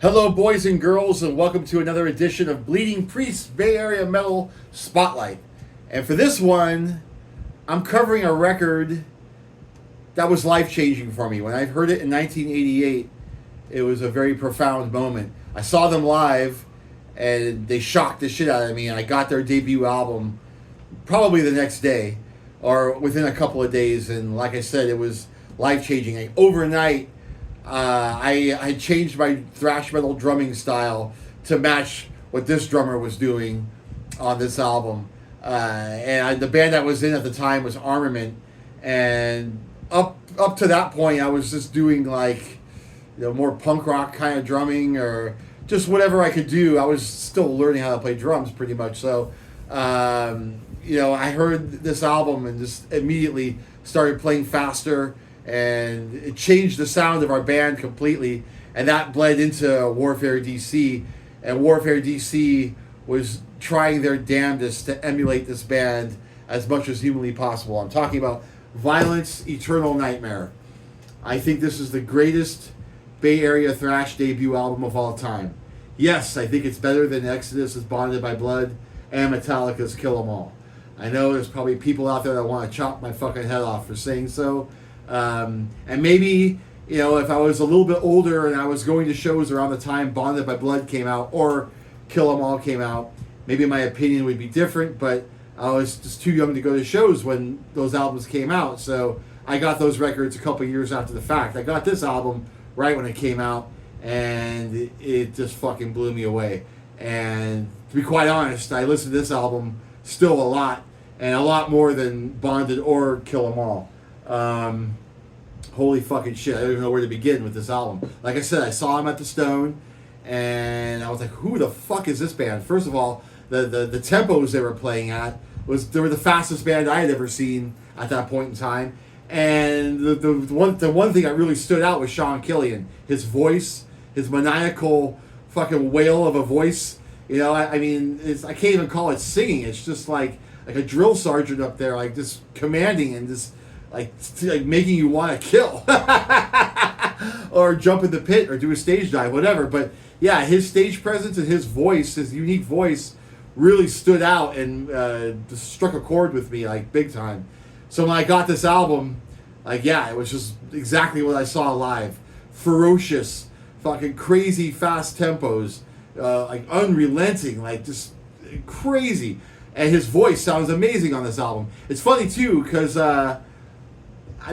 Hello, boys and girls, and welcome to another edition of Bleeding Priest's Bay Area Metal Spotlight. And for this one, I'm covering a record that was life-changing for me. When I heard it in 1988, it was a very profound moment. I saw them live, and they shocked the shit out of me, and I got their debut album probably the next day, or within a couple of days, and like I said, it was life-changing. Overnight, I changed my thrash metal drumming style to match what this drummer was doing on this album. The band I was in at the time was Armament, and up to that point, I was just doing more punk rock kind of drumming or just whatever I could do. I was still learning how to play drums pretty much. So, I heard this album and just immediately started playing faster. And it changed the sound of our band completely, and that bled into Warfare DC, and Warfare DC was trying their damnedest to emulate this band as much as humanly possible. I'm talking about Vio-lence Eternal Nightmare. I think this is the greatest Bay Area thrash debut album of all time. Yes, I think it's better than Exodus' Bonded by Blood and Metallica's Kill 'Em All. I know there's probably people out there that want to chop my fucking head off for saying so. And maybe, if I was a little bit older and I was going to shows around the time Bonded by Blood came out or Kill 'Em All came out, maybe my opinion would be different, but I was just too young to go to shows when those albums came out, so I got those records a couple years after the fact. I got this album right when it came out, and it just fucking blew me away. And to be quite honest, I listen to this album still a lot, and a lot more than Bonded or Kill 'Em All. Holy fucking shit, I don't even know where to begin with this album. Like I said, I saw him at the Stone, and I was like, who the fuck is this band? First of all, the tempos they were playing at, they were the fastest band I had ever seen at that point in time. And the one thing that really stood out was Sean Killian. His voice, his maniacal fucking wail of a voice. I can't even call it singing. It's just like a drill sergeant up there, just commanding and just like making you want to kill or jump in the pit or do a stage dive, whatever. But yeah, his stage presence and his voice, his unique voice, really stood out and just struck a chord with me big time. So when I got this album, it was just exactly what I saw live. Ferocious, fucking crazy fast tempos, unrelenting, just crazy. And his voice sounds amazing on this album. It's funny too, because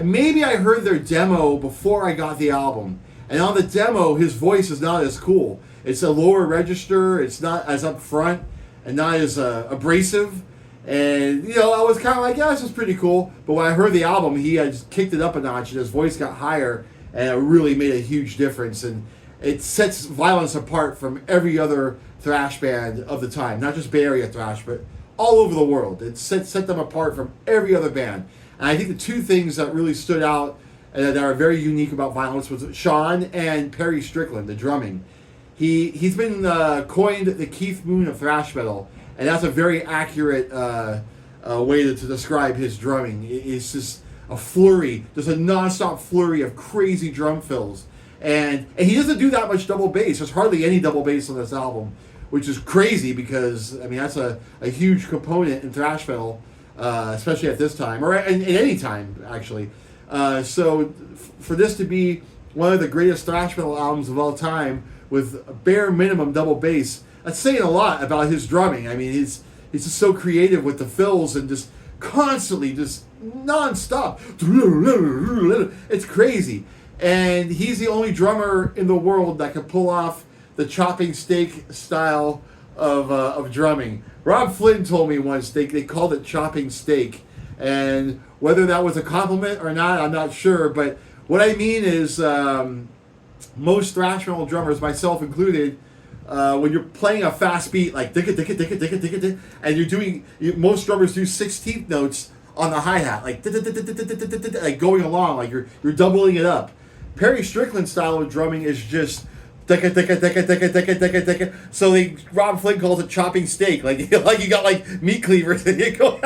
maybe I heard their demo before I got the album. And on the demo, his voice is not as cool. It's a lower register, it's not as up front, and not as abrasive. And, I was kind of like, yeah, this is pretty cool. But when I heard the album, he had just kicked it up a notch, and his voice got higher, and it really made a huge difference. And it sets Vio-lence apart from every other thrash band of the time. Not just Bay Area thrash, but all over the world. It set them apart from every other band. And I think the two things that really stood out and that are very unique about Vio-lence was Sean and Perry Strickland, the drumming. He's been coined the Keith Moon of thrash metal, and that's a very accurate way to describe his drumming. It's just a flurry, just a non-stop flurry of crazy drum fills. And he doesn't do that much double bass. There's hardly any double bass on this album, which is crazy because, that's a huge component in thrash metal. Especially at this time, or at any time, actually. So for this to be one of the greatest thrash metal albums of all time with a bare minimum double bass, that's saying a lot about his drumming. He's just so creative with the fills and just constantly, just non-stop. It's crazy. And he's the only drummer in the world that can pull off the chopping steak style of drumming. Rob Flynn told me once they called it chopping steak, and whether that was a compliment or not, I'm not sure. But what I mean is, most thrash metal drummers, myself included, when you're playing a fast beat like dicka dicka dicka dicka dicka dicka, and most drummers do 16th notes on the hi hat, like going along, like you're doubling it up. Perry Strickland's style of drumming is just so Rob Flynn calls it chopping steak, like you got meat cleavers and you go.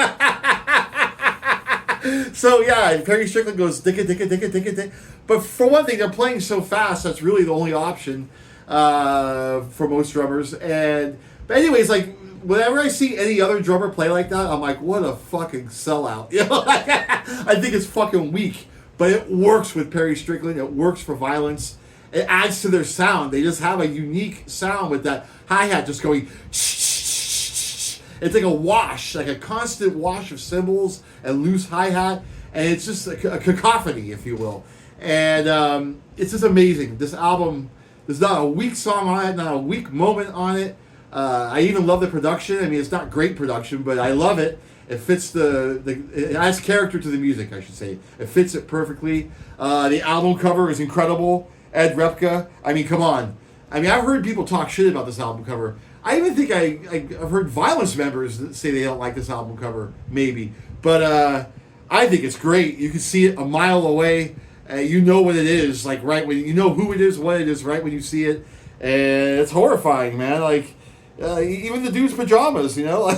So yeah, Perry Strickland goes dicka dicka dicka dicka dicka. But for one thing, they're playing so fast that's really the only option. for most drummers. But anyways, like, whenever I see any other drummer play like that, I'm like, what a fucking sellout. You know, I think it's fucking weak. But it works with Perry Strickland. It works for Vio-lence. It adds to their sound. They just have a unique sound with that hi-hat just going. It's like a wash, like a constant wash of cymbals and loose hi-hat. And it's just a cacophony, if you will. And it's just amazing. This album, there's not a weak song on it, not a weak moment on it. I even love the production. I mean, it's not great production, but I love it. It fits it adds character to the music, I should say. It fits it perfectly. The album cover is incredible. Ed Repka. I mean, come on. I mean, I've heard people talk shit about this album cover. I even think I've heard Vio-lence members that say they don't like this album cover, maybe. But I think it's great. You can see it a mile away. You know what it is, like right when you know who it is, what it is, right when you see it. And it's horrifying, man. Like, even the dude's pajamas, you know?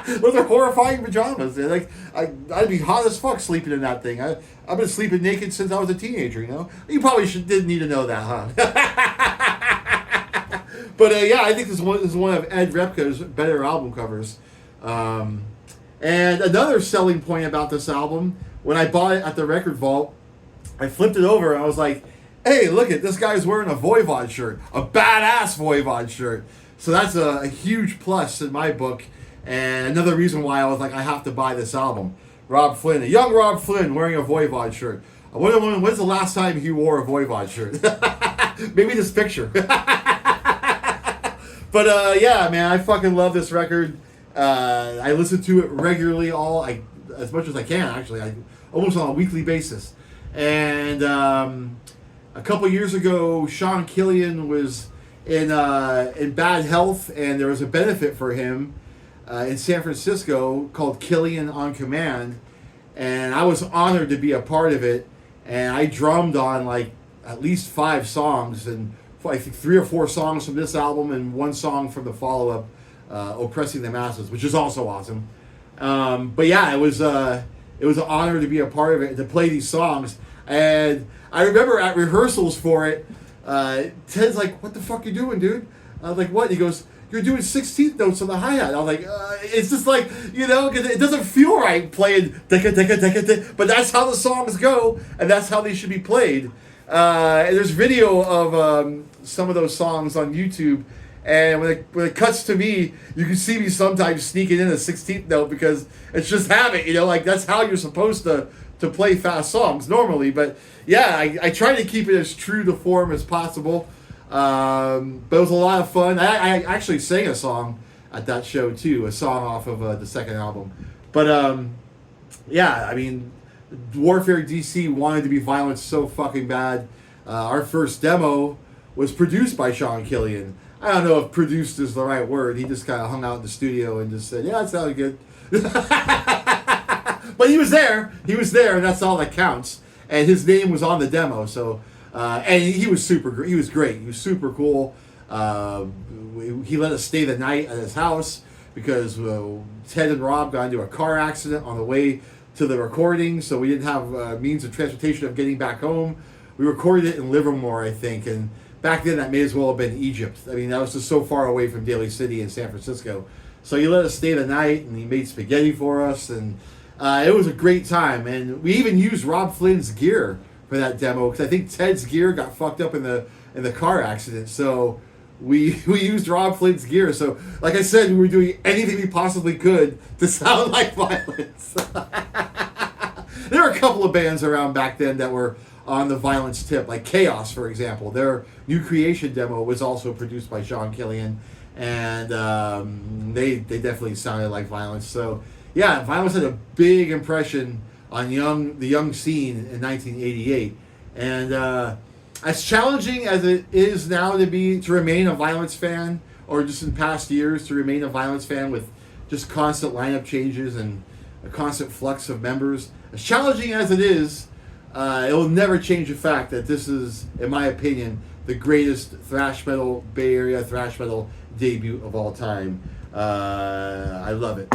Those are horrifying pajamas. They're like, I'd be hot as fuck sleeping in that thing. I've been sleeping naked since I was a teenager, you know? You probably didn't need to know that, huh? But yeah, I think this is one of Ed Repka's better album covers. And another selling point about this album, when I bought it at the Record Vault, I flipped it over and I was like, hey, look at this guy's wearing a Voivod shirt, a badass Voivod shirt. So that's a huge plus in my book, and another reason why I was like, I have to buy this album. Rob Flynn, a young Rob Flynn wearing a Voivod shirt. I wonder when's the last time he wore a Voivod shirt? Maybe this picture. But yeah, man, I fucking love this record. I listen to it regularly, as much as I can, actually, almost on a weekly basis. And a couple years ago, Sean Killian was in bad health, and there was a benefit for him in San Francisco called Killian on Command, and I was honored to be a part of it. And I drummed on like at least 5 songs, and I think 3 or 4 songs from this album, and 1 song from the follow-up, "Oppressing the Masses," which is also awesome. But yeah, it was an honor to be a part of it, to play these songs. And I remember at rehearsals for it, Ted's like, "What the fuck you doing, dude?" I was like, "What?" He goes, "You're doing 16th notes on the hi-hat." I was like, it's just like, you know, because it doesn't feel right playing but that's how the songs go, and that's how they should be played. And there's video of some of those songs on YouTube, and when it cuts to me, you can see me sometimes sneaking in a 16th note because it's just habit, you know, like that's how you're supposed to play fast songs normally. But yeah, I try to keep it as true to form as possible. But it was a lot of fun. I actually sang a song at that show too, a song off of the second album. But yeah, I mean, Warfare DC wanted to be Vio-lence so fucking bad. Our first demo was produced by Sean Killian. I don't know if produced is the right word. He just kind of hung out in the studio and just said, "Yeah, it sounded good." But he was there, and that's all that counts. And his name was on the demo, so and he was he was great. He was super cool. He let us stay the night at his house because Ted and Rob got into a car accident on the way to the recording, so we didn't have means of transportation of getting back home. We recorded it in Livermore, I think, and back then that may as well have been Egypt. I mean, that was just so far away from Daly City in San Francisco. So he let us stay the night, and he made spaghetti for us, and it was a great time. And we even used Rob Flynn's gear for that demo because I think Ted's gear got fucked up in the car accident. So we used Rob Flynn's gear. So like I said, we were doing anything we possibly could to sound like Vio-lence. There were a couple of bands around back then that were on the Vio-lence tip, like Chaos, for example. Their New Creation demo was also produced by Sean Killian, and they definitely sounded like Vio-lence. So yeah, Vio-lence had a big impression on the young scene in 1988, and as challenging as it is now to remain a Vio-lence fan, or just in past years to remain a Vio-lence fan with just constant lineup changes and a constant flux of members, as challenging as it is, it will never change the fact that this is, in my opinion, the greatest thrash metal, Bay Area thrash metal debut of all time. I love it.